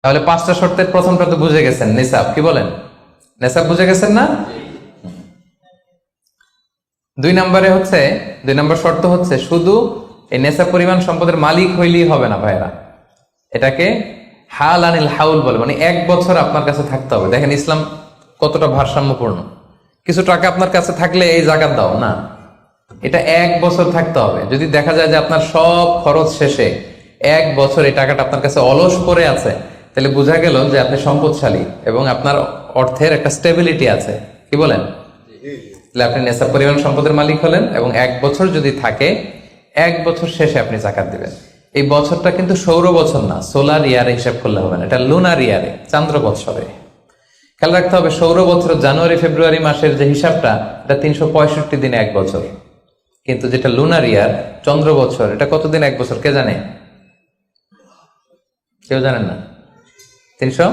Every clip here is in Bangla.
তাহলে পাঁচটা শর্তের প্রথমটা তো বুঝে গেছেন, নিসাব। কি বলেন? নিসাব বুঝে গেছেন না? দুই নম্বর শর্ত হচ্ছে শুধু এই নেশাব পরিমাণ সম্পদের মালিক হইলেই হবে না ভাইরা, এটাকে হাল আনিল হাউল বলে, মানে 1 বছর আপনার কাছে থাকতে হবে। দেখেন ইসলাম কতটা ভারসাম্যপূর্ণ। কিছু টাকা আপনার কাছে থাকলে এই জাকাত দাও না, এটা 1 বছর থাকতে হবে। যদি দেখা যায় যে আপনার সব খরচ শেষে 1 বছর এই টাকাটা আপনার কাছে অলস পড়ে আছে, তাহলে বোঝা গেল যে আপনি সম্পদশালী এবং আপনার অর্থের একটা স্টেবিলিটি আছে। কি বলেন? তাহলে আপনি নেশাব পরিমাণ সম্পদের মালিক হলেন এবং 1 বছর যদি থাকে, 1 বছর শেষে আপনি জাকাত দিবেন। এই বছরটা কিন্তু সৌর বছর না, সোলার ইয়ারে হিসাব করলে হবে না, এটা লুনার ইয়ারে, চান্দ্র বৎসরে। খেয়াল রাখতে হবে, সৌর বছর জানুয়ারি ফেব্রুয়ারি মাসের যে হিসাবটা, এটা 365 দিনে 1 বছর। কিন্তু যেটা লুনার ইয়ার, চন্দ্র বছর, এটা কতদিন 1 বছর কে জানে? কেউ জানেন না? 300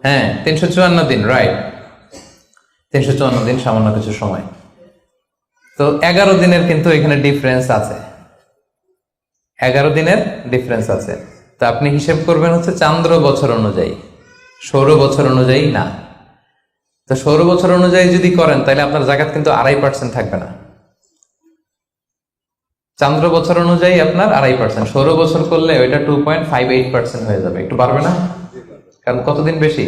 হ্যাঁ 354 দিন, রাইট। 354 দিন, সামান্য কিছু সময়। তো 11 দিনের কিন্তু এখানে ডিফারেন্স আছে, 11 দিনের ডিফারেন্স আছে। তো আপনি হিসেব করবেন হচ্ছে চান্দ্র বছর অনুযায়ী, সৌর বছর অনুযায়ী না। তো সৌর বছর অনুযায়ী যদি করেন তাহলে আপনার জাকাত কিন্তু 2.5% থাকবে না। চান্দ্র বছর অনুযায়ী আপনার 2.5%, সৌর বছর করলে ওইটা 2.58% হয়ে যাবে। একটু বাড়বে না? কারণ কতদিন বেশি?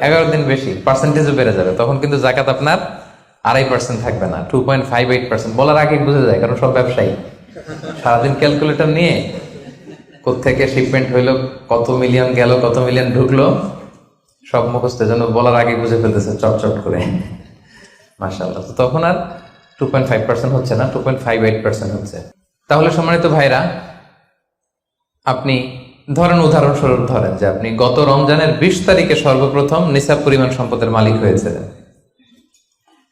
11 দিন বেশি, পার্সেন্টেজও বেড়ে যাবে। তখন কিন্তু জাকাত আপনার 2.5% থাকবে না, 2.58%। বলার আগে বুঝে যায়, কারণ সব ব্যবসায়ী সারাদিন ক্যালকুলেটর নিয়ে কোত্থেকে শিপমেন্ট হইলো, কত মিলিয়ন গেল, কত মিলিয়ন ঢুকলো, সব মুখস্থ, যেন বলার আগে বুঝে ফেলতেছে চটচট করে, মাশাআল্লাহ। তো তখন আর 2.5% হচ্ছে না, 2.58% হচ্ছে। তাহলে সম্মানিত ভাইরা, আপনি ধরেন, উদাহরণস্বরূপ ধরেন যে আপনি গত রমজানের 20 তারিখে সর্বপ্রথম নিসাব পরিমাণ সম্পদের মালিক হয়েছিলেন।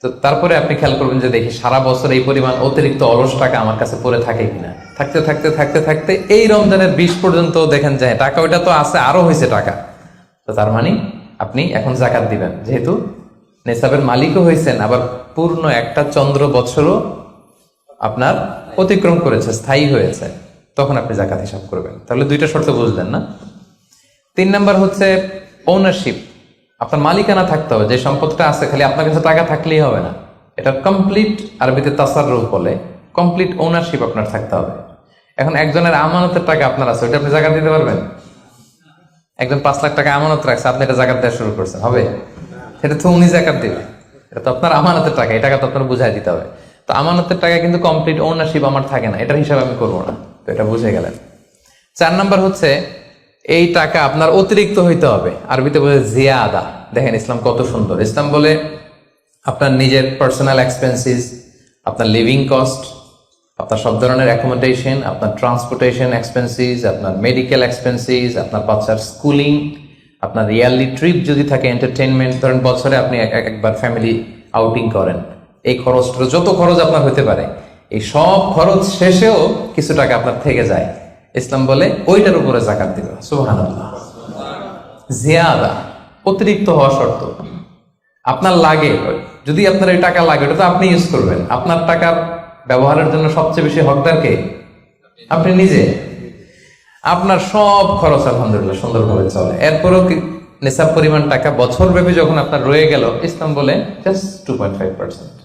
তো তারপরে আপনি খেয়াল করবেন যে দেখি সারা বছর এই পরিমাণ অতিরিক্ত অলস টাকা আমার কাছে পড়ে থাকে কিনা। থাকতে থাকতে থাকতে থাকতে এই রমজানের 20 পর্যন্ত দেখেন যায় টাকা ওইটা তো আছে, আরো হয়েছে টাকা। তো তার মানে আপনি এখন জাকাত দিবেন, যেহেতু নিসাবের মালিকও হয়েছেন, আবার পূর্ণ একটা চন্দ্র বছরও আপনার অতিক্রম করেছে, স্থায়ী হয়েছে, তখন আপনি জাকাত হিসাব করবেন। তাহলে দুইটা শর্ত বুঝলেন না? 3 নাম্বার হচ্ছে ওনারশিপ, আপনার মালিকানা থাকতে হবে। যে সম্পদটা আছে, খালি আপনার কাছে টাকা থাকলেই হবে না, এটা কমপ্লিট, আরবিতে তাসাররুফ বলে, কমপ্লিট ওনারশিপ আপনার থাকতে হবে। এখন একজনের আমানতের টাকা আপনার আছে, ওইটা আপনি জাকাত দিতে পারবেন? একজন 5 লাখ টাকা আমানত রাখছে, আপনি এটা জাকাত দেওয়া শুরু করছেন, হবে? সেটা তো উনি জাকাত দিবে, এটা তো আপনার আমানতের টাকা, এই টাকা তো আপনার বুঝাই দিতে হবে। তো আমানতের টাকা কিন্তু কমপ্লিট ওনারশিপ আমার থাকে না, এটার হিসাব আমি করবো না। তো এটা বুঝে গেলেন। 4 নাম্বার হচ্ছে এই টাকা আপনার অতিরিক্ত হইতে হবে, আরবিতে বলে জিয়াদা। দেখেন ইসলাম কত সুন্দর। ইসলাম বলে আপনার নিজের পার্সোনাল এক্সপেন্সিস, আপনার লিভিং কস্ট, আপনার সব ধরনের অ্যাকোমোডেশন, আপনার ট্রান্সপোর্টেশন এক্সপেন্সিস, আপনার মেডিকেল এক্সপেন্সিস, আপনার বাচ্চার স্কুলিং, আপনার ইয়ারলি ট্রিপ যদি থাকে, এন্টারটেনমেন্ট, ধরেন বছরে আপনি একবার ফ্যামিলি আউটিং করেন, এই খরচটা, যত খরচ আপনার হতে পারে, এই সব খরচ শেষেও কিছু টাকা আপনার থেকে যায়, ইসলাম বলে ওইটার উপরে জাকাত দিবে। সুবহানাল্লাহ। জিয়াদা, অতিরিক্ত হওয়া শর্ত। আপনার লাগে, যদি আপনার এই টাকা লাগে, ওটা তো আপনি ইউজ করবেন। আপনার টাকার ব্যবহারের জন্য সবচেয়ে বেশি হকদার কে? আপনি নিজে। আপনার সব খরচ আলহামদুলিল্লাহ সুন্দরভাবে চলে, এরপরও নিসাব পরিমাণ টাকা বছর ব্যাপী যখন আপনার রয়ে গেল, ইসলাম বলে জাস্ট 2.5%।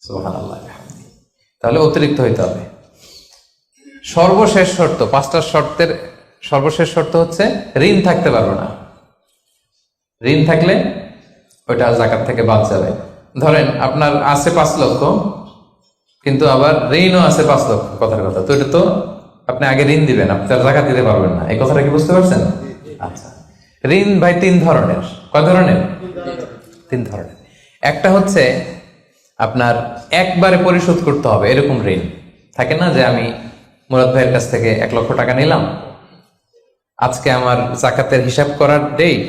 সুবহানাল্লাহ। তাহলে অতিরিক্ত হইতে হবে। সর্বশেষ শর্ত, 5টা শর্তের সর্বশেষ শর্ত হচ্ছে ঋণ থাকতে পারবে না। ঋণ থাকলে ওইটা জাকাত থেকে বাদ যাবে। ধরেন আপনার আছে 5 লক্ষ, কিন্তু আবার ঋণও আছে 5 লক্ষ, কথার কথা। তো এটা তো আপনি আগে ঋণ দিবেন, আপনি তার জাকাত দিতে পারবেন না। এই কথাটা কি বুঝতে পারছেন? আচ্ছা, ঋণ ভাই 3 ধরনের। কয় ধরনের? 3 ধরনের। একটা হচ্ছে আপনার একবারে পরিশোধ করতে হবে, এরকম ঋণ থাকে না, যে আমি মুরাদ ভাইয়ের কাছ থেকে 1 লক্ষ টাকা নিলাম, আজকে আমার জাকাতের হিসাব করার ডেট,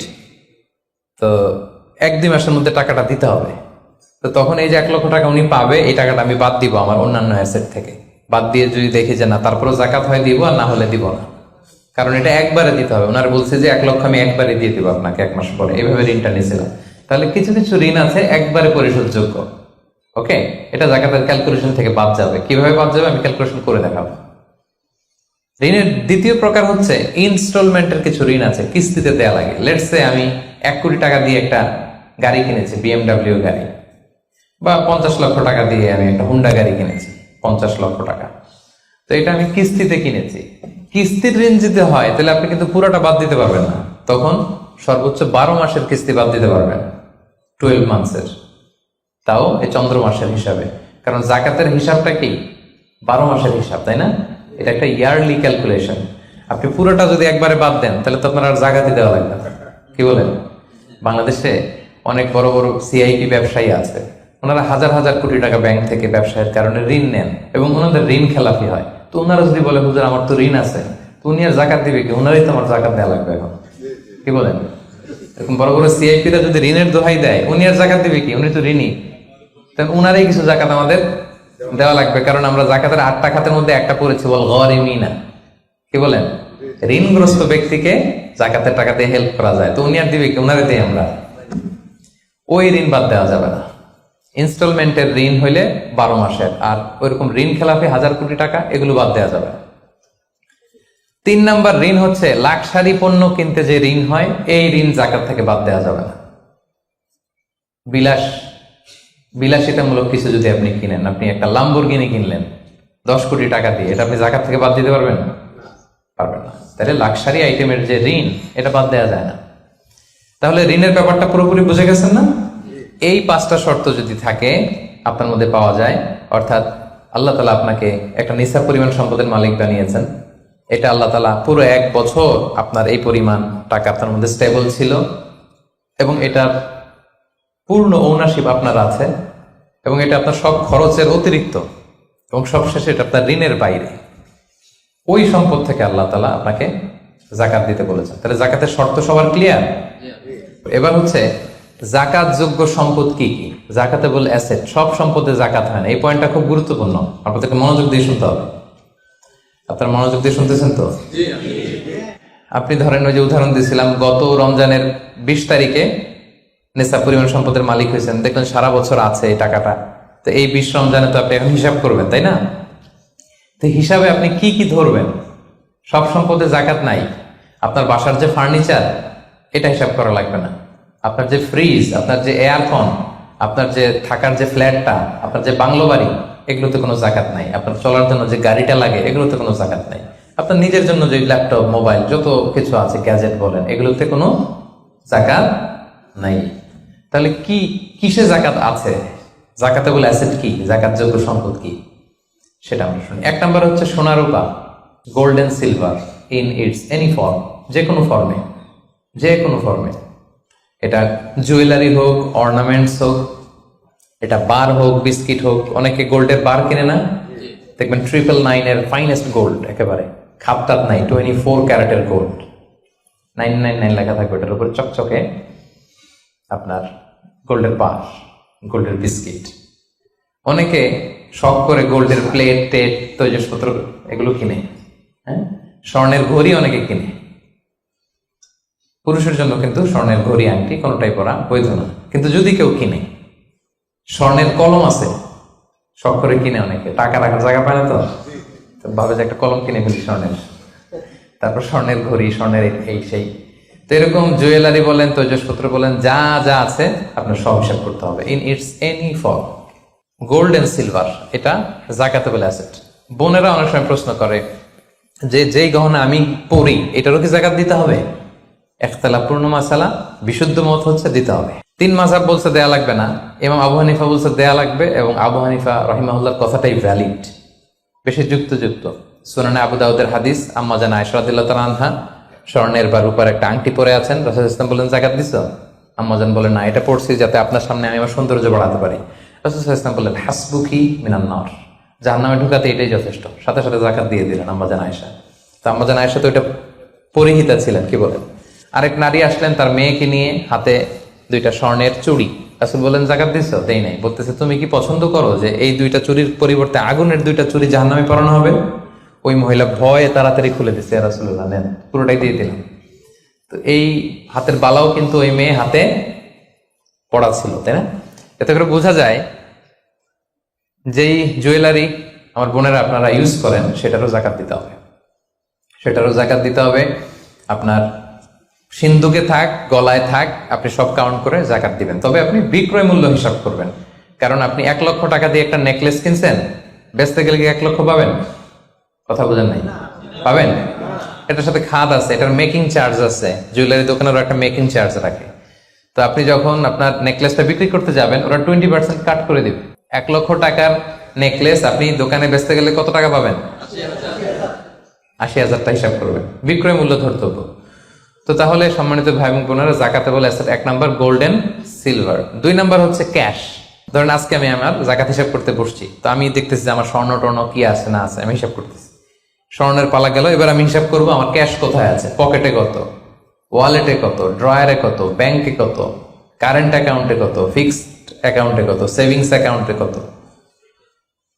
তো 1-2 মাসের মধ্যে টাকাটা দিতে হবে। তো তখন এই যে 1 লক্ষ টাকা উনি পাবে, এই টাকাটা আমি বাদ দিব আমার অন্যান্য অ্যাসেট থেকে। বাদ দিয়ে যদি দেখি যে না, তারপরেও জাকাত হয় দিব, আর না হলে দিব না, কারণ এটা একবারে দিতে হবে। ওনার বলছে যে 1 লক্ষ আমি একবারে দিয়ে দিব আপনাকে 1 মাস পরে, এইভাবে ঋণটা নিয়েছিলাম। তাহলে কিছু কিছু ঋণ আছে একবারে পরিশোধযোগ্য, ওকে, এটা জাকাতের ক্যালকুলেশন থেকে বাদ যাবে। কিভাবে বাদ যাবে আমি ক্যালকুলেশন করে দেখাবো। ঋণের দ্বিতীয় প্রকার হচ্ছে ইনস্টলমেন্টের কিছু ঋণ আছে, কিস্তিতে দেয়া লাগে। লেটস সে আমি 1 কোটি টাকা দিয়ে একটা গাড়ি কিনেছি, BMW গাড়ি, বা 50 লক্ষ টাকা দিয়ে আমি একটা হুন্ডা গাড়ি কিনেছি, 50 লক্ষ টাকা। তো এটা আমি কিস্তিতে কিনেছি। কিস্তির ঋণ যদি হয় তাহলে আপনি কিন্তু পুরোটা বাদ দিতে পারবেন না, তখন সর্বোচ্চ 12 মাসের কিস্তি বাদ দিতে পারবেন, 12 মান্থসের, তাও এই চন্দ্র মাসের হিসাবে। কারণ জাকাতের হিসাবটা কি 12 মাসের হিসাব, তাই না? এটা একটা ইয়ারলি ক্যালকুলেশন। আপনি পুরোটা যদি একবারে বাদ দেন তাহলে তো আপনার আর জাকাতই দেওয়া লাগবে না। কি বলেন? বাংলাদেশে অনেক বড় বড় সিআইপি ব্যবসায়ী আছে, ওনারা হাজার হাজার কোটি টাকা ব্যাংক থেকে ব্যবসায়ের কারণে ঋণ নেন এবং ওনাদের ঋণ খেলাপি হয়। তো ওনারা যদি বলে হুজুর আমার তো ঋণ আছে, তো উনি আর জাকাত দিবে কি? ওনারাই তো আমার জাকাত দেওয়া লাগবে এখন। কি বলেন? এরকম বড় বড় সিআইপিরা যদি ঋণের দোহাই দেয়, উনি আর জাকাত দিবে কি? উনি তো ঋণী। তাহলে উনারাই কিছু জাকাত আমাদের দেওয়া লাগবে, কারণ আমরা জাকাতের 8টা খাতের মধ্যে একটা পড়েছি, বল গরিমিনা। কি বলেন? ঋণগ্রস্ত ব্যক্তিকে জাকাতের টাকা দিয়ে হেল্প করা যায়, তো উনি আর দিবে কি? উনারে দেই আমরা। ওই ঋণ বাদ দেওয়া যাবে না। ইনস্টলমেন্টের ঋণ হইলে 12 মাসের, আর ওইরকম ঋণ খেলাপি 1000 কোটি টাকা, এগুলো বাদ দেওয়া যাবে। 3 নাম্বার ঋণ হচ্ছে লাক্সারি পণ্য কিনতে যে ঋণ হয়, এই ঋণ জাকাত থেকে বাদ দেওয়া যাবে না। বিলাসিতামূলক কিছু যদি আপনি কিনেন, আপনি একটা লাম্বরগিনি কিনলেন 10 কোটি টাকা দিয়ে, এটা আপনি জাকাত থেকে বাদ দিতে পারবেন? পারবেন না। তাহলে লাক্সারি আইটেমের যে ঋণ, এটা বাদ দেওয়া যায় না। তাহলে ঋণের ব্যাপারটা পুরোপুরি বুঝে গেছেন না? এই 5টা শর্ত যদি থাকে আপনার মধ্যে পাওয়া যায়, অর্থাৎ আল্লাহ তাআলা আপনাকে একটা নিসাব পরিমাণ সম্পদের মালিক বানিয়েছেন, এটা আল্লাহ তাআলা পুরো 1 বছর আপনার এই পরিমাণ টাকা আপনার মধ্যে স্টেবল ছিল এবং এটার পূর্ণ ওনারশিপ আপনার আছে, এবং এটা আপনার সব খরচের অতিরিক্ত, এবং সবশেষে এটা আপনার ঋণের বাইরে, ওই সম্পদ থেকে আল্লাহ তাআলা আপনাকে জাকাত দিতে বলেছেন। তাহলে জাকাতের শর্ত সবার ক্লিয়ার? এবার হচ্ছে জাকাত যোগ্য সম্পদ কি কি? জাকাতে বলে অ্যাসেট, সব সম্পদে জাকাত হয় না। এই পয়েন্টটা খুব গুরুত্বপূর্ণ, আপনাদেরকে মনোযোগ দিয়ে শুনতে হবে। আপনারা মনোযোগ দিয়ে শুনতেছেন তো? আপনি ধরেন ওই যে উদাহরণ দিয়েছিলাম, গত রমজানের 20 তারিখে নিসাব পরিমাণ সম্পদের মালিক হয়েছেন, দেখলেন সারা বছর আছে এই টাকাটা, তো এই 20 রমজানে তো আপনি এখন হিসাব করবেন, তাই না? তো হিসাবে আপনি কি কি ধরবেন? সব সম্পদে জাকাত নাই। আপনার বাসার যে ফার্নিচার, এটা হিসাব করা লাগবে না। আপনার যে ফ্রিজ, আপনার যে এয়ারকন, আপনার যে থাকার যে ফ্ল্যাটটা, আপনার যে বাংলো বাড়ি, এগুলোতে কোনো জাকাত নাই। আপনার চলার জন্য যে গাড়িটা লাগে, এগুলোতে কোনো জাকাত নাই। আপনার নিজের জন্য যে ল্যাপটপ, মোবাইল, যত কিছু আছে, গ্যাজেট বলেন, এগুলোতে কোনো জাকাত নাই। তাহলে কি কিসে জাকাত আছে? জাকাতে বলে অ্যাসেট কি, জাকাত যোগ্য সম্পদ কি, সেটা আমরা শুনি। 1 নাম্বার হচ্ছে সোনা রূপা, gold and silver in its any form, যে কোনো ফর্মে, যে কোনো ফর্মে। এটা জুয়েলারি হোক, অর্নামেন্টস হোক, এটা বার হোক, বিস্কিট হোক। অনেকে গোল্ডের বার কিনে না, দেখবেন 999 এর ফাইনেস্ট গোল্ড, একেবারে খাপটাপ নাই, 24 ক্যারেটের গোল্ড, 999 লেখা থাকবে ওটার উপরে চকচকে, আপনার গোল্ডের বার, গোল্ডের বিস্কিট। অনেকে শখ করে গোল্ডের প্লেট, টেট, তৈজসপত্র এগুলো কিনে। হ্যাঁ, স্বর্ণের ঘড়ি অনেকে কিনে। পুরুষের জন্য কিন্তু স্বর্ণের ঘড়ি, আংটি কোনোটাই পরা বৈধ না। কিন্তু যদি কেউ কিনে, স্বর্ণের কলম আছে, শখ করে কিনে অনেকে, টাকা রাখার জায়গা পায় না, তো ভাবে যে একটা কলম কিনে ফেলি স্বর্ণের, তারপর স্বর্ণের ঘড়ি, স্বর্ণের এই সেই। তো এরকম জুয়েলারি বলেন, তৈজসপত্র বলেন, যা যা আছে আপনার সব হিসাব করতে হবে, in its any form. Gold and silver, এটা জাকাতেবল অ্যাসেট। বোনেরা অনেক সময় প্রশ্ন করে যে যেই গহনা আমি পরি, এটারও কি জাকাত দিতে হবে? ইখতিলাফপূর্ণ মাসালা, বিশুদ্ধ মত হচ্ছে দিতে হবে। 3 মাযহাব বলছে দেয়া লাগবে না, ইমাম আবু হানিফা বলছে দেয়া লাগবে, এবং আবু হানিফা রাহিমাহুল্লাহর কথাটাই ভ্যালিড, বেশি যুক্ত। সুনানে আবু দাউদের হাদিস, আম্মা জান আয়েশা রাদিয়াল্লাহু তাআলা আনহা স্বর্ণের বা রূপার একটা আংটি পরে আছেন, রাসূল সাল্লাল্লাহু আলাইহি ওয়াসাল্লাম বলেন জাকাত দিছো? আম্মা জান বলেন না, এটা পড়ছি যাতে আপনার সামনে আমি আমার সৌন্দর্য বাড়াতে পারি। রাসূল সাল্লাল্লাহু আলাইহি ওয়াসাল্লাম বললেন হাসবুকি মিনান নার, জাহান্নামে ঢুকাতে এটাই যথেষ্ট। সাথে সাথে জাকাত দিয়ে দিলেন আম্মা জান আয়েশা। তো আম্মা জান আয়েশা তো এটা পরিহিতা ছিলেন, কি বলেন। আরেক নারী আসলেন তার মেয়েকে নিয়ে, হাতে 2টা স্বর্ণের চুড়ি। রাসূল বলেন জাকাত দিছো? দেই নাই। বলতেছে তুমি কি পছন্দ করো যে এই 2টা চুড়ির পরিবর্তে আগুনের 2টা চুড়ি জাহান্নামে পরানো হবে? ওই মহিলা ভয়ে তাড়াতাড়ি খুলে দিচ্ছে, ইয়া রাসূলুল্লাহ নেন, পুরোটাই দিয়ে দিলাম। তো এই হাতের বালাও কিন্তু ওই মেয়ে হাতে পড়া ছিল, তাই না? এতে করে বোঝা যায় যেই জুয়েলারি আমার বোনেরা আপনারা ইউজ করেন, সেটারও জাকাত দিতে হবে। সেটারও জাকাত দিতে হবে। আপনার সিন্ধুকে থাক, গলায় থাক, আপনি সব কাউন্ট করে জাকাত দিবেন। তবে আপনি বিক্রয় মূল্য হিসাব করবেন, কারণ আপনি 1 লক্ষ টাকা দিয়ে একটা নেকলেস কিনছেন, বেচতে গেলে কি 1 লক্ষ পাবেন? কথা বোঝেন নাই? পাবেন? এটার সাথে খাত আছে, এটার মেকিং চার্জ আছে, জুয়েলারি দোকানেরও একটা মেকিং চার্জ রাখে। তো আপনি যখন আপনার নেকলেসটা বিক্রি করতে যাবেন, ওরা 20% কাট করে দিবে। 1 লক্ষ টাকার নেকলেস আপনি দোকানে বেচতে গেলে কত টাকা পাবেন? 80,000 টাকা হিসাব করবেন, বিক্রয় মূল্য ধরতে হতো। তো তাহলে সম্মানিত ভাই এবং বোনেরা, জাকাতেবল asset 1 number golden silver, 2 number হচ্ছে ক্যাশ। ধরেন আজকে আমি আমার জাকাত হিসাব করতে বসছি, তো আমি দেখতেছি যে আমার স্বর্ণ টর্ণ কি আছে না আছে, আমি হিসাব করতেছি। স্বর্ণের পালা গেল, এবার আমি হিসাব করবো আমার ক্যাশ কোথায় আছে, পকেটে কত, ওয়ালেটে কত, ড্রয়ারে কত, ব্যাংকে কত, কারেন্ট অ্যাকাউন্টে কত, ফিক্সড অ্যাকাউন্টে কত, সেভিংস অ্যাকাউন্টে কত,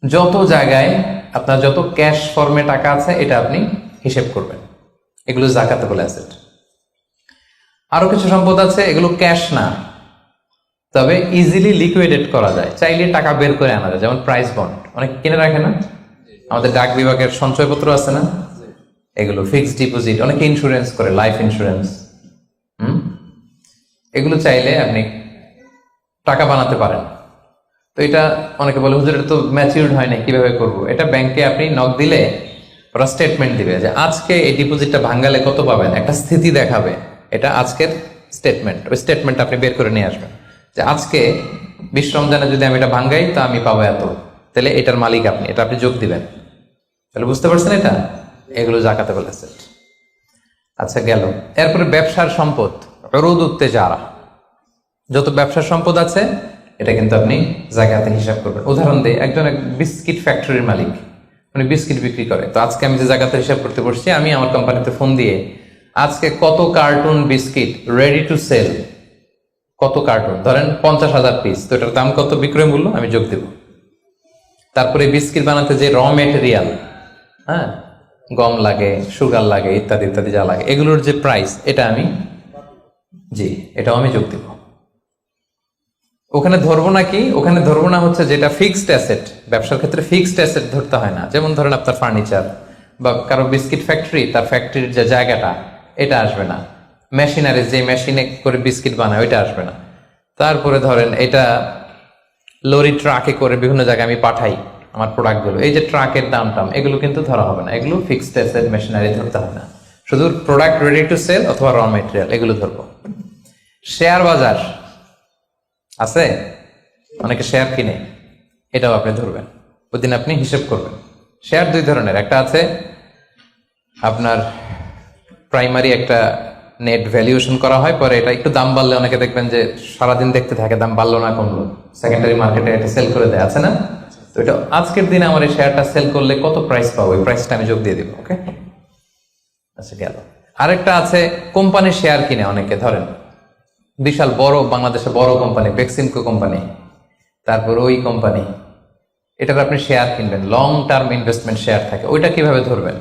যত জায়গায় আপনার যত ক্যাশ ফর্মে টাকা আছে এটা আপনি হিসেব করবেন। এগুলো জাকাতেবল অ্যাসেট। আরো কিছু সম্পদ আছে, এগুলো ক্যাশ না, তবে ইজিলি লিকুইডেট করা যায়, চাইলে টাকা বের করে আনা যায়। যেমন প্রাইস বন্ড অনেক কিনে রাখে না, আমাদের ডাক বিভাগের সঞ্চয়পত্র আছে না, এগুলো ফিক্সড ডিপোজিট, অনেকে ইন্স্যুরেন্স করে, লাইফ ইন্স্যুরেন্স। এগুলো চাইলে আপনি টাকা বানাতে পারেন। তো এটা অনেকে বলে হুজুর এটা তো ম্যাচিউরড হয় না, কিভাবে করব? এটা ব্যাংকে আপনি নক দিলে ওরা স্টেটমেন্ট দিবে যে আজকে এই ডিপোজিটটা ভাঙালে কত পাবেন, একটা স্থিতি দেখাবে। এটা আজকের স্টেটমেন্ট, ওই স্টেটমেন্ট আপনি বের করে নিয়ে আসবেন যে আজকে 20 রমজানে যদি আমি এটা ভাঙ্গাই তো আমি পাবো এত, তাহলে এটার মালিক আপনি, এটা আপনি যোগ দিবেন। তাহলে বুঝতে পারছেন? এটা এগুলো জাকাতেবল অ্যাসেট। আচ্ছা গেল। এরপরে ব্যবসার সম্পদ, উরুদ উত্তেজারা, যত ব্যবসার সম্পদ আছে এটা কিন্তু আপনি জাকাতে হিসাব করবেন। উদাহরণ দিই, একজন বিস্কিট ফ্যাক্টরির মালিক, উনি বিস্কিট বিক্রি করে। তো আজকে আমি যে জাকাতের হিসাব করতে বসছি, আমি আমার কোম্পানিতে ফোন দিয়ে আজকে কত carton biscuit ready to sell, কত কার্টুন, ধরেন 50,000 পিস, তো এটার দাম কত, বিক্রয় মূল্য আমি যোগ দেব। তারপরে বিস্কিট বানাতে যে র মেটেরিয়াল, হ্যাঁ, গম লাগে, সুগার লাগে, ইত্যাদি ইত্যাদি যা লাগে, এগুলোর যে প্রাইস, এটা আমি এটাও আমি যোগ দেব। ওখানে ধরবো না কি, ওখানে ধরবো না হচ্ছে যেটা ফিক্সড অ্যাসেট। ব্যবসার ক্ষেত্রে ফিক্সড অ্যাসেট ধরতে হয় না। যেমন ধরেন আপনার ফার্নিচার বা কারো বিস্কিট ফ্যাক্টরি, তার ফ্যাক্টরির যে জায়গাটা, এটা আসবে না। মেশিনারি, যে মেশিনে করে বিস্কিট বানায়, ওইটা আসবে না। তারপরে ধরেন এটা লরি ট্রাকে করে বিভিন্ন জায়গায় আমি পাঠাই আমার প্রোডাক্টগুলো, এই যে ট্রাকের দাম টাম, এগুলো কিন্তু ধরা হবে না। এগুলো ফিক্সড অ্যাসেট, মেশিনারি ধরতে হয় না। শুধু প্রোডাক্ট রেডি টু সেল অথবা র মেটেরিয়াল, এগুলো ধরবো। শেয়ার বাজার আছে, অনেকে শেয়ার কিনে, এটাও আপনি ধরবেন, ওই দিন আপনি হিসেব করবেন। শেয়ার 2 ধরনের, একটা আছে আপনার প্রাইমারি, একটা নেট ভ্যালুয়েশন করা হয়, পরে এটা একটু দাম বাড়লে অনেকে দেখবেন যে সারাদিন দেখতে থাকে দাম বাড়লো না কমলো, সেকেন্ডারি মার্কেটে এটা সেল করে দেয়, আছে না? তো এটা আজকের দিনে আমার এই শেয়ারটা সেল করলে কত প্রাইস পাবো, ওই প্রাইসটা আমি যোগ দিয়ে দিব। ওকে, আচ্ছা গেল। আরেকটা আছে কোম্পানির শেয়ার কিনে অনেকে, ধরেন বিশাল বড় বাংলাদেশে বড় কোম্পানি, বেক্সিমকো কোম্পানি, তারপর ওই কোম্পানি, এটার আপনি শেয়ার কিনবেন, লং টার্ম ইনভেস্টমেন্ট শেয়ার থাকে, ওইটা কিভাবে ধরবেন?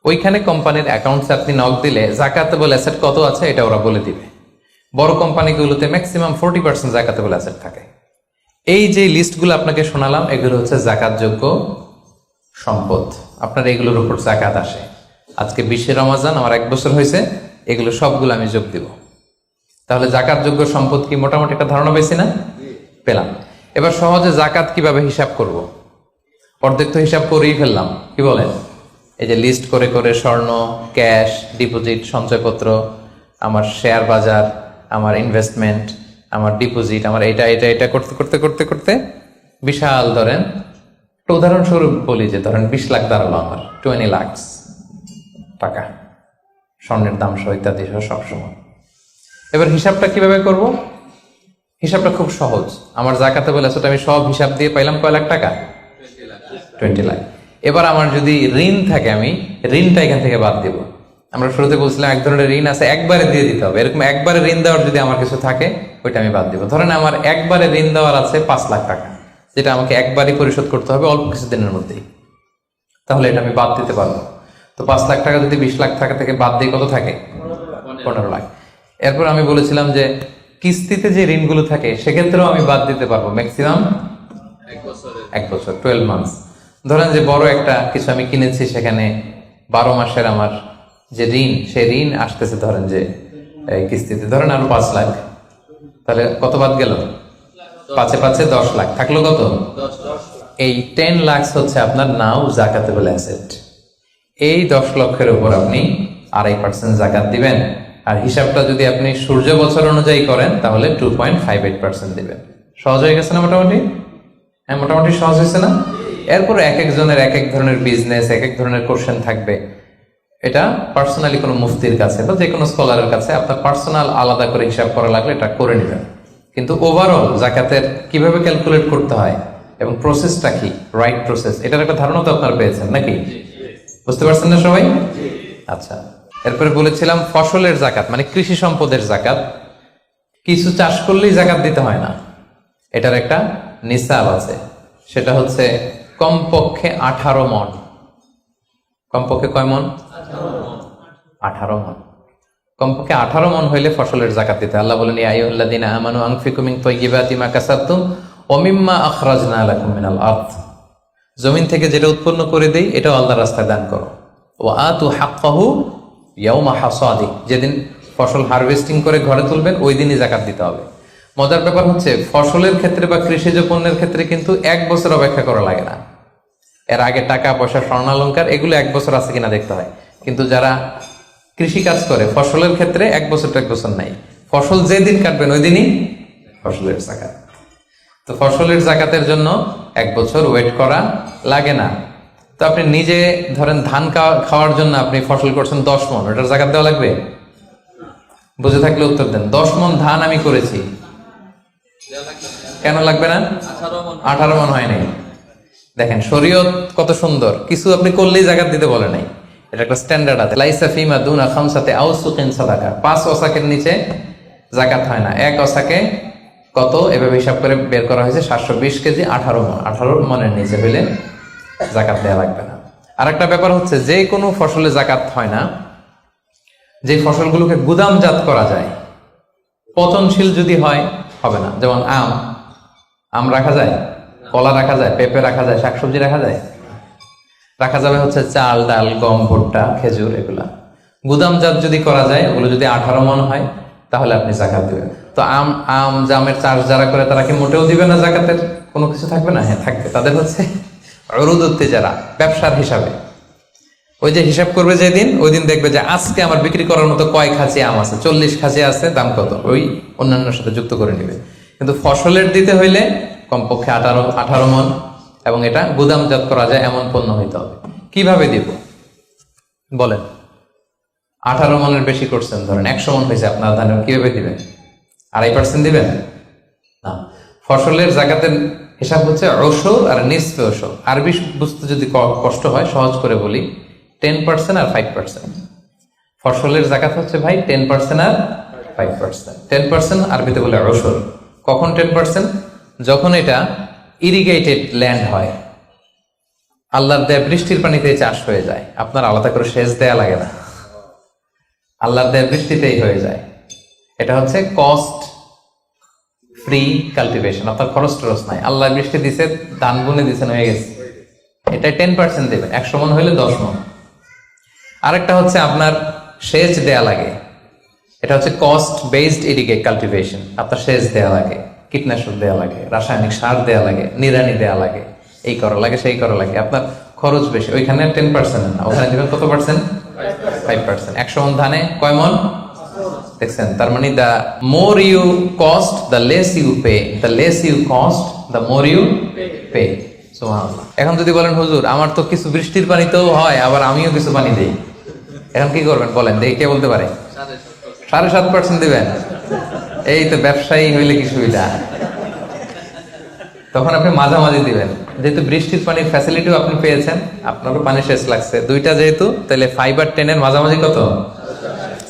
ওইখানে কোম্পানির অ্যাকাউন্টসে আপনি নক দিলে জাকাতেবল অ্যাসেট কত আছে এটা ওরা বলে দিবে। বড় কোম্পানিগুলোতে ম্যাক্সিমাম 40% জাকাতেবল অ্যাসেট থাকে। এই যে লিস্টগুলো আপনাকে শোনালাম, এগুলো হচ্ছে জাকাতযোগ্য সম্পদ, আপনার এগুলোর উপর জাকাত আসে। আজকে 20 রমজান, আমার 1 বছর হয়েছে, এগুলো সবগুলো আমি যোগ দিব। তাহলে জাকাতযোগ্য সম্পদ কি, মোটামুটি একটা ধারণা পেয়েছি না? পেলাম। এবার সহজে জাকাত কিভাবে হিসাব করব? অর্ধেক তো হিসাব করেই ফেললাম, কি বলেন? এই যে লিস্ট করে করে স্বর্ণ, ক্যাশ, ডিপোজিট, সঞ্চয়পত্র, আমার শেয়ার বাজার, আমার ইনভেস্টমেন্ট, আমার ডিপোজিট, আমার এটা এটা এটা করতে করতে করতে করতে বিশাল, ধরেন একটা উদাহরণস্বরূপ বলি যে ধরেন 20 লাখ দাঁড়ালো আমার, 20 লাখ টাকা, স্বর্ণের দাম সহ ইত্যাদি সহ সবসময়। এবার হিসাবটা কিভাবে করব? হিসাবটা খুব সহজ। আমার জাকাতেবল অ্যাসেট আমি সব হিসাব দিয়ে পাইলাম কয় লাখ টাকা? 20 লাখ। এবার আমার যদি ঋণ থাকে, আমি ঋণটা এখান থেকে বাদ দিব। আমরা শুরুতে বলছিলাম এক ধরনের ঋণ আছে একবারে দিয়ে দিতে হবে, এরকম একবারে ঋণ দেওয়ার যদি আমার কিছু থাকে, ওইটা আমি বাদ দিব। ধরেন আমার একবারে ঋণ দেওয়ার আছে 5 লাখ টাকা, যেটা আমাকে একবারই পরিশোধ করতে হবে অল্প কিছুদিনের মধ্যেই, তাহলে এটা আমি বাদ দিতে পারবো। তো 5 লাখ টাকা যদি 20 লাখ টাকা থেকে বাদ দিয়ে কত থাকে? 15 লাখ। এরপর আমি বলেছিলাম যে কিস্তিতে যে ঋণগুলো থাকে সেক্ষেত্রেও আমি বাদ দিতে পারবো ম্যাক্সিমাম 1 বছর, 12 মান্থস। ধরেন যে বড় একটা কিছু আমি কিনেছি, সেখানে 12 মাসের আমার যে ঋণ, সেই ঋণ আসতেছে ধরেন যে কিস্তিতে, ধরেন আরো 5 লাখ, তাহলে কত বাদ গেল? 5 5 10 লাখ, থাকলো কত? এই 10 লাখ হচ্ছে আপনার নাও জাকাতেবল অ্যাসেট। এই 10 লক্ষের উপর আপনি 2.5% জাকাত দিবেন। আর হিসাবটা যদি আপনি সূর্য বছর অনুযায়ী করেন তাহলে 2.58% দিবেন। সহজ হয়ে গেছে না মোটামুটি? হ্যাঁ, মোটামুটি সহজ হয়েছে না? এরপর এক একজনের এক এক ধরনের বিজনেস, এক এক ধরনের কোশ্চেন থাকবে। এটা পার্সোনালি কোনো মুফতির কাছে বা যে কোনো স্কলারের কাছে আপনার পার্সোনাল আলাদা করে হিসাব করা লাগলে এটা করে নেবেন। কিন্তু ওভারঅল জাকাতের কিভাবে ক্যালকুলেট করতে হয় এবং প্রসেসটা কি, রাইট প্রসেস, এটার একটা ধারণা তো আপনারা পেয়েছেন নাকি? বুঝতে পারছেন না সবাই? আচ্ছা, এরপরে বলেছিলাম ফসলের জাকাত মানে কৃষি সম্পদের জাকাত। কিছু চাষ করলেই জাকাত দিতে হয় না, এটার একটা নিসাব আছে। সেটা হচ্ছে কমপক্ষে 18 মণ। কমপক্ষে কয় মণ? 18 মণ। কমপক্ষে 18 মণ হইলে ফসলের জাকাত দিতে। আল্লাহ বলেন, ইয়া আইয়ুহাল্লাযীনা আমানু আনফিকু মিন তাইয়্যিবাতি মা কাসাবতুম ওয়া মিম্মা আখরাজনা লাকুম মিনাল আরদ। জমিন থেকে যেটা উৎপন্ন করে দেই এটাও আল্লাহর রাস্তায় দান করো। ওয়া আতু হাক্কাহু ইয়াওমা হাসাদি, যেদিন ফসল হারভেস্টিং করে ঘরে তুলবেন ওই দিনই জাকাত দিতে হবে। মজার ব্যাপার হচ্ছে ফসলের ক্ষেত্রে বা কৃষিজ পণ্যের ক্ষেত্রে কিন্তু 1 বছর অপেক্ষা করা লাগে না। এর আগে টাকা পয়সা, স্বর্ণালঙ্কার এগুলো 1 বছর আছে কিনা দেখতে হয়। কিন্তু যারা কৃষি কাজ করে ফসলের ক্ষেত্রে 1 বছর তো 1 বছর নাই, ফসল যেদিন কাটবেন ওই দিনই ফসলের জাকাত। তো ফসলের জাকাতের জন্য 1 বছর ওয়েট করা লাগে না। তো আপনি নিজে ধরেন ধান খাওয়ার জন্য আপনি ফসল করছেন 10 মণ, ওটার জাকাত দেওয়া লাগবে? বুঝে থাকলে উত্তর দেন। 10 মণ ধান আমি করেছি, কেন লাগবে না? 18 মণ হয় নাই। দেখেন শরীয়ত কত সুন্দর, কিছু আপনি করলেই জাকাত দিতে বলে নাই। এটা একটা স্ট্যান্ডার্ড আছে। লাইসা ফিমা দুনা খামসাতে আউসুকিন সাদাকা, 5 ওসাকের নিচে জাকাত হয় না। 1 ওসাকে কত এভাবে হিসাব করে বের করা হয়েছে 720 কেজি, 18 মণ। 18 মণের নিচে হইলে জাকাত দেওয়া লাগবে না। আর একটা ব্যাপার হচ্ছে যে কোনো ফসলে জাকাত হয় না যে ফসলগুলোকে গুদামজাত করা যায়। পচনশীল যদি হয় হবে না। যেমন আম রাখা যায়, কলা রাখা যায়, পেঁপে রাখা যায়, শাকসবজি রাখা যায়। রাখা যাবে হচ্ছে চাল, ডাল, গম, ভুট্টা, খেজুর, এগুলা গুদামজাত যদি করা যায়, ওগুলো যদি 18 মণ হয় তাহলে আপনি জাকাত দিবেন। তো জামের চাষ যারা করে তারা কি মোটেও দিবে না জাকাতের কোনো কিছু থাকবে না? হ্যাঁ থাকবে। তাদের হচ্ছে উরুদুত যারা ব্যবসার হিসাবে ওই যে হিসাব করবে যেদিন, ওই দিন দেখবে যে আজকে আমার বিক্রি করার মতো কয় খাঁচি আম আছে, 40 খাঁচি আছে, দাম কত, ওই অন্যান্যর সাথে যুক্ত করে নিবে। কিন্তু ফসলের দিতে হইলে কমপক্ষে 18 মণ এবং এটা গুদামজাত করা যায় এমন পণ্য হইতে হবে। কিভাবে দিব বলেন? 18 মণের বেশি করছেন, ধরেন 100 মণ হয়েছে আপনার ধানের, কিভাবে দিবেন? 2.5% দিবেন না। ফসলের জাকাতের হিসাব হচ্ছে ওশর আর নিসফে ওশর। আরবি বুঝতে যদি কষ্ট হয় সহজ করে বলি, 10% আর 5%। ফসলের জাকাত হচ্ছে ভাই 10% আর 5%। 10% আরবিতে বলে ওশর। কখন 10%? যখন এটা ইরিগেটেড ল্যান্ড হয়, আল্লাহর দেয়া বৃষ্টির পানিতে চাষ হয়ে যায়, আপনার আলাদা করে সেচ দেয়া লাগে না, আল্লাহর দেয়া বৃষ্টিতেই হয়ে যায়। এটা হচ্ছে কস্ট ফ্রি কাল্টিভেশন, আপনার খরচ টরচ নাই, আল্লাহ বৃষ্টি দিছে, ধান বুনে দিছেন, হয়ে গেছে। এটা 10% দেবেন। 100 মণ হইলে 10 মণ। আরেকটা হচ্ছে আপনার সেচ দেয়া লাগে, এটা হচ্ছে কস্ট বেসড ইরিগেট কাল্টিভেশন। আপনার সেচ দেয়া লাগে, কীটনাশক দেয়া লাগে, রাসায়নিক সার দেয়া লাগে, নিড়ানি দেয়া লাগে, এই করা লাগে সেই করা লাগে, আপনার খরচ বেশি। ওইখানে 10% না, ওখানে দিবেন কত পার্সেন্ট? 5%। 100 মণ ধানে কয় মণ দেখছেন? তার মানে the more you cost the less you pay, the less you cost the more you pay. সুবহানাল্লাহ। এখন যদি বলেন হুজুর আমার তো কিছু বৃষ্টির পানিতেও হয়, আবার আমিও কিছু পানি দেই, এখন কি করবেন বলেন? দেখি কে বলতে পারে? 7.5% দিবেন? এই তো ব্যবসায়ী হইলে কি সুবিধা। তখন আপনি মাঝামাঝি দিবেন, যেহেতু বৃষ্টির পানির ফ্যাসিলিটিও আপনি পেয়েছেন, আপনারও পানি শেষ লাগছে, দুইটা যেহেতু, তাহলে 5 আর 10 এর মাঝামাঝি কত?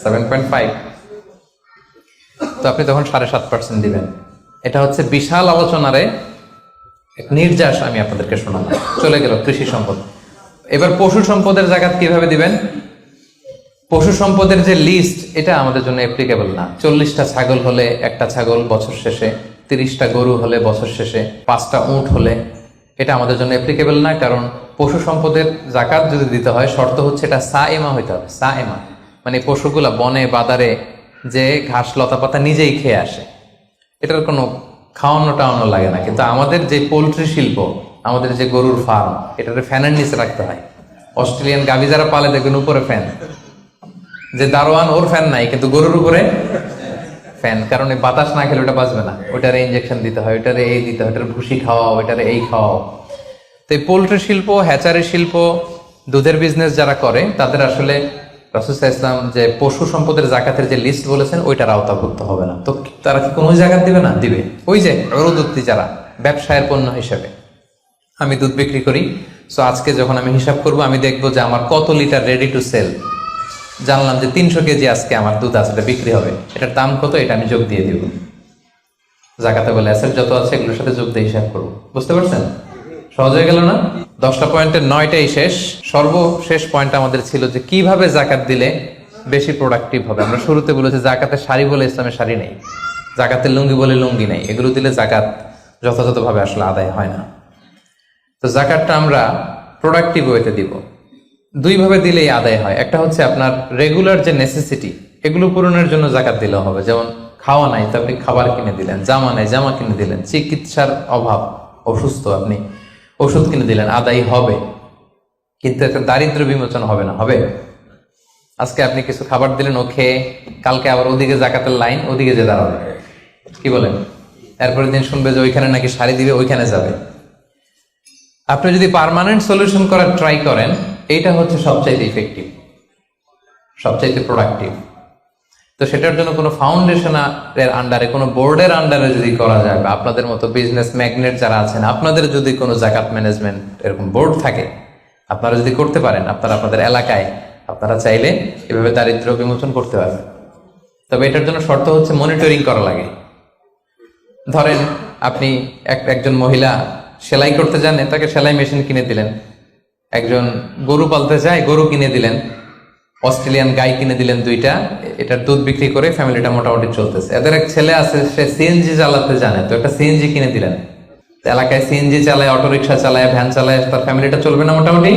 7.5। তো আপনি তখন 7.5% দিবেন। এটা হচ্ছে বিশাল আলোচনারে এক নির্যাস আমি আপনাদেরকে শোনালাম। চলে গেল কৃষি সম্পদ। এবার পশু সম্পদের জাকাত কিভাবে দিবেন? পশু সম্পদের যে লিস্ট, এটা আমাদের জন্য অ্যাপ্লিকেবল না। 40টা ছাগল হলে একটা ছাগল বছর শেষে, 30টা গরু হলে বছর শেষে, 5টা উট হলে এটা আমাদের জন্য অ্যাপ্লিকেবল না, কারণ পশু সম্পদের জাকাত যদি দিতে হয় শর্ত হচ্ছে এটা সায়েমা হইতে হবে। সায়েমা মানে পশুগুলা বনে বাদারে যে ঘাস লতা পাতা নিজেই খেয়ে আসে, এটার কোনো খাওয়ানো টাওয়ানো লাগে না। কিন্তু আমাদের যে পোলট্রি শিল্প, আমাদের যে গরুর ফার্ম, এটাতে ফ্যানের নিচে রাখতে হয়। অস্ট্রেলিয়ান গাভী যারা পালে দেখবেন উপরে ফ্যান, যে দারোয়ান ওর ফ্যান নাই কিন্তু গরুর উপরে ফ্যান, কারণ এই বাতাস না খেলে ওটা বাঁচবে না। ওইটারে ইঞ্জেকশন দিতে হয়, ওইটারে এই দিতে হয়, ওইটার ভুসি খাওয়াও, ওইটারে এই খাওয়াও। তো এই পোলট্রি শিল্প, হ্যাচারি শিল্প, দুধের বিজনেস যারা করে তাদের আসলে রাসূল সাল্লাল্লাহু আলাইহি ওয়াসাল্লাম যে পশু সম্পদের জাকাতের যে লিস্ট বলেছেন ওইটার আওতাভুক্ত হবে না। তো তারা কি কোনো জাকাত দিবে না? দিবে। ওই যে উরুদুত্তি যারা ব্যবসায়ের পণ্য হিসেবে, আমি দুধ বিক্রি করি, সো আজকে যখন আমি হিসাব করব আমি দেখবো যে আমার কত লিটার রেডি টু সেল, জানলাম যে 300 কেজি আজকে আমার দুধ আছে, এটা বিক্রি হবে, এটার দাম কত, এটা আমি যোগ দিয়ে দিব। জাকাতে বলে অ্যাসেট যত আছে এগুলোর সাথে যোগ দিয়ে হিসাব করবো। বুঝতে পারছেন? সহজ হয়ে গেল না? 10টা পয়েন্টের 9টাই শেষ। সর্বশেষ পয়েন্ট আমাদের ছিল যে কিভাবে জাকাত দিলে বেশি প্রোডাক্টিভ হবে। আমরা শুরুতে বলেছি জাকাতের শাড়ি বলে ইসলামের শাড়ি নেই, জাকাতের লুঙ্গি বলে লুঙ্গি নেই, এগুলো দিলে জাকাত যথাযথভাবে আসলে আদায় হয় না। তো জাকাতটা আমরা প্রোডাক্টিভ ওয়েতে দিব। দুইভাবে দিলেই আদায় হয়। একটা হচ্ছে আপনার রেগুলার যে নেসেসিটি, এগুলো পূরণের জন্য জাকাত দিলেও হবে। যেমন খাওয়া নাই তো আপনি খাবার কিনে দিলেন, জামা নাই জামা কিনে দিলেন, চিকিৎসার অভাব, অসুস্থ আপনি ওষুধ কিনে দিলেন, আদায় হবে। কিন্তু একটা দারিদ্র বিমোচন হবে না? হবে। আজকে আপনি কিছু খাবার দিলেন, ও খেয়ে কালকে আবার ওদিকে জাকাতের লাইন, ওদিকে যে দাঁড়াবে, কি বলেন? এরপরের দিন শুনবে যে ওইখানে নাকি শাড়ি দিবে, ওইখানে যাবে। আপনি যদি পার্মানেন্ট সলিউশন করার ট্রাই করেন, এইটা হচ্ছে সবচাইতে ইফেক্টিভ, সবচাইতে প্রোডাক্টিভ। তো সেটার জন্য কোনো ফাউন্ডেশনের আন্ডারে, কোনো বোর্ডের আন্ডারে যদি করা যায়, বা আপনাদের মতো বিজনেস ম্যাগনেট যারা আছেন, আপনাদের যদি কোনো জাকাত ম্যানেজমেন্ট এরকম বোর্ড থাকে, আপনারা যদি করতে পারেন, আপনারা আপনাদের এলাকায় আপনারা চাইলে এভাবে দারিদ্র বিমোচন করতে পারবেন। তবে এটার জন্য শর্ত হচ্ছে মনিটরিং করা লাগে। ধরেন আপনি একজন মহিলা সেলাই করতে জানে, তাকে সেলাই মেশিন কিনে দিলেন। একজন গরু পালতে চায়, গরু কিনে দিলেন। অস্ট্রেলিয়ান গাই কিনে দিলেন 2টা, এটার দুধ বিক্রি করে ফ্যামিলিটা মোটামুটি চলতেছে। এদের এক ছেলে আছে, সে সিএনজি চালাতে জানে, তো একটা সিএনজি কিনে দিলেন। এলাকায় সিএনজি চালায়, অটোরিকশা চালায়, ভ্যান চালায়, তার ফ্যামিলিটা চলবে না মোটামুটি?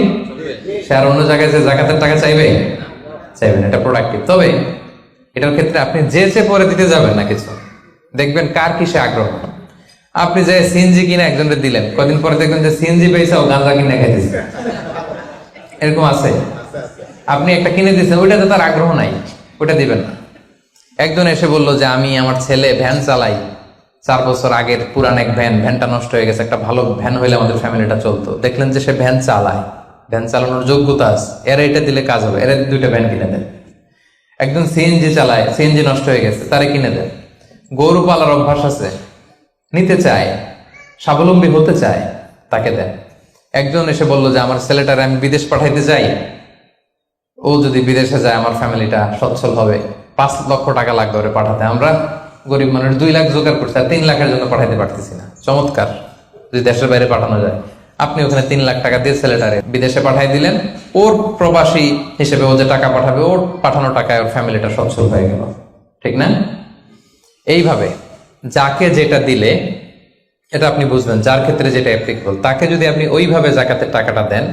সে আর অন্য জায়গায় যে জাকাতের টাকা চাইবে? চাইবেন। এটা প্রোডাক্টিভ। তবে এটার ক্ষেত্রে আপনি যে পরে দিতে যাবেন না কিছু, দেখবেন কার কিসে আগ্রহ। আপনি যে সিএনজি কিনে একজনকে দিলেন, কদিন পরে দেখবেন যে সিএনজি পেয়েছে ও গাঁজা কিনে খাইতেছে। এরকম আছে। আপনি একটা কিনে দিচ্ছেন, ওইটাতে তার আগ্রহ নাই, ওটা দিবেন না। একজন এসে বললো যে আমি আমার ছেলে ভ্যান চালাই, 4 বছর আগের পুরান এক ভ্যানটা নষ্ট হয়ে গেছে, একটা ভালো ভ্যান হইলে আমাদের ফ্যামিলিটা চলতো। দেখলেন যে সে ভ্যান চালায়, ভ্যান চালানোর যোগ্যতা আছে, এরা এটা দিলে কাজ হবে, এরা 2টা ভ্যান কিনে দেন। একজন সিএনজি চালায়, সিএনজি নষ্ট হয়ে গেছে, তারে কিনে দেন। গরু পালার অভ্যাস আছে, নিতে চায়, স্বাবলম্বী হতে চায়, তাকে দেন। একজন এসে বললো যে আমার ছেলেটারে আমি বিদেশ পাঠাইতে চাই, ও যদি বিদেশে যায় আমার ফ্যামিলিটা সচ্ছল হবে, 5 লক্ষ টাকা লাগবে ওরে পাঠাতে, আমরা গরিব মানুষ 2 লাখ জোগাড় করছি, আর 3 লাখের জন্য পাঠাইতে পারতেছি না। চমৎকার, যদি দেশের বাইরে পাঠানো যায়। আপনি ওখানে 3 লাখ টাকা দিয়ে ছেলেটারে বিদেশে পাঠাই দিলেন, ওর প্রবাসী হিসেবে ও যে টাকা পাঠাবে, ওর পাঠানো টাকায় ওর ফ্যামিলিটা সচ্ছল হয়ে গেল। ঠিক না? এইভাবে যাকে যেটা দিলে এটা আপনি বুঝবেন, যার ক্ষেত্রে যেটা অ্যাপ্লিকেবল, তাকে যদি আপনি ওইভাবে জাকাতের টাকাটা দেন,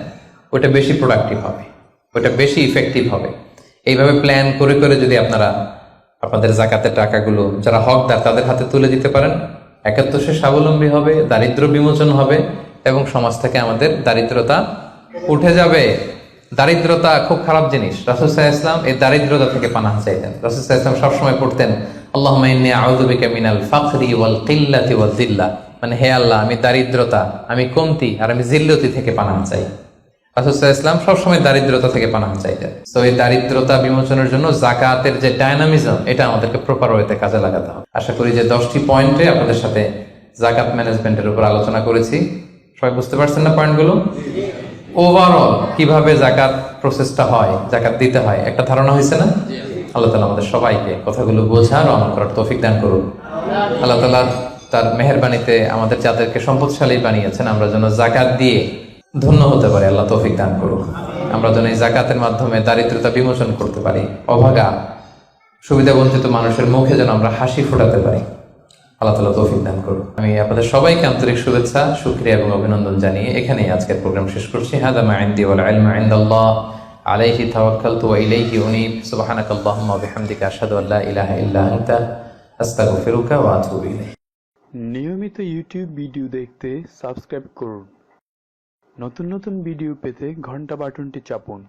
ওটা বেশি প্রোডাক্টিভ হবে, ওটা বেশি ইফেক্টিভ হবে। এইভাবে প্ল্যান করে করে যদি আপনারা আপনাদের জাকাতের টাকাগুলো যারা হকদার তাদের হাতে তুলে দিতে পারেন, একাত্তর সে স্বাবলম্বী হবে, দারিদ্র বিমোচন হবে, এবং সমাজ থেকে আমাদের দারিদ্রতা উঠে যাবে। দারিদ্রতা খুব খারাপ জিনিস। রাসূল সাল্লাল্লাহু আলাইহি ওয়াসাল্লাম এই দারিদ্রতা থেকে পানাহ চাইতেন। রাসূল সাল্লাল্লাহু আলাইহি ওয়াসাল্লাম সবসময় পড়তেন আল্লাহুম্মা ইন্নী আউযু বিকা মিনাল ফাকরি ওয়াল কিল্লাতি ওয়ায যিল্লা, মানে হে আল্লাহ, আমি দারিদ্রতা, আমি কমতি আর আমি জিল্লতি থেকে পানাহ চাই। রাসূল সাল্লাল্লাহু আলাইহি ওয়াসাল্লাম সবসময় দারিদ্রতা থেকে পানাহ চাইতেন। তো এই দারিদ্রতা বিমোচনের জন্য জাকাতের যে ডায়নামিজম, এটা আমাদেরকে প্রপার ওয়েতে কাজে লাগাতে হবে। আশা করি যে 10টি পয়েন্টে আপনাদের সাথে জাকাত ম্যানেজমেন্টের উপর আলোচনা করেছি। সবাই বুঝতে পারছেন না পয়েন্টগুলো? ওভারঅল কিভাবে জাকাত প্রসেসটা হয়, জাকাত দিতে হয়, একটা ধারণা হয়েছে না? আল্লাহ তাআলা আমাদের সবাইকে কথাগুলো বোঝার ও আমল করার তৌফিক দান করুন। আল্লাহ তাআলা তার মেহেরবানিতে আমাদের যাদেরকে সম্পদশালী বানিয়েছেন, আমরা যেন জাকাত দিয়ে ধন্য হতে পারি, আল্লাহ তৌফিক দান করুন। আমরা যেন এই জাকাতের মাধ্যমে দারিদ্রতা বিমোচন করতে পারি, অভাগা সুবিধা বঞ্চিত মানুষের মুখে যেন আমরা হাসি ফোটাতে পারি। আল্লাহ তাআলা তৌফিক দান করুন। আমি আপনাদের সবাইকে আন্তরিক শুভেচ্ছা, শুকরিয়া এবং অভিনন্দন জানিয়ে এখানেই আজকের প্রোগ্রাম শেষ করছি। হাদা মা ইনদি ওয়াল ইলমু ইনদাল্লাহ আলাইহি তাওয়াক্কালতু ওয়া ইলাইহি উনীব। সুবহানাকাল্লাহুম্মা ওয়া বিহামদিকা আশহাদু আল্লা ইলাহা ইল্লা আনতা আস্তাগফিরুকা ওয়া আতুবু ইলাইক। নিয়মিত ইউটিউব ভিডিও দেখতে সাবস্ক্রাইব করুন। নতুন নতুন ভিডিও পেতে ঘন্টা বাটনটি চাপুন।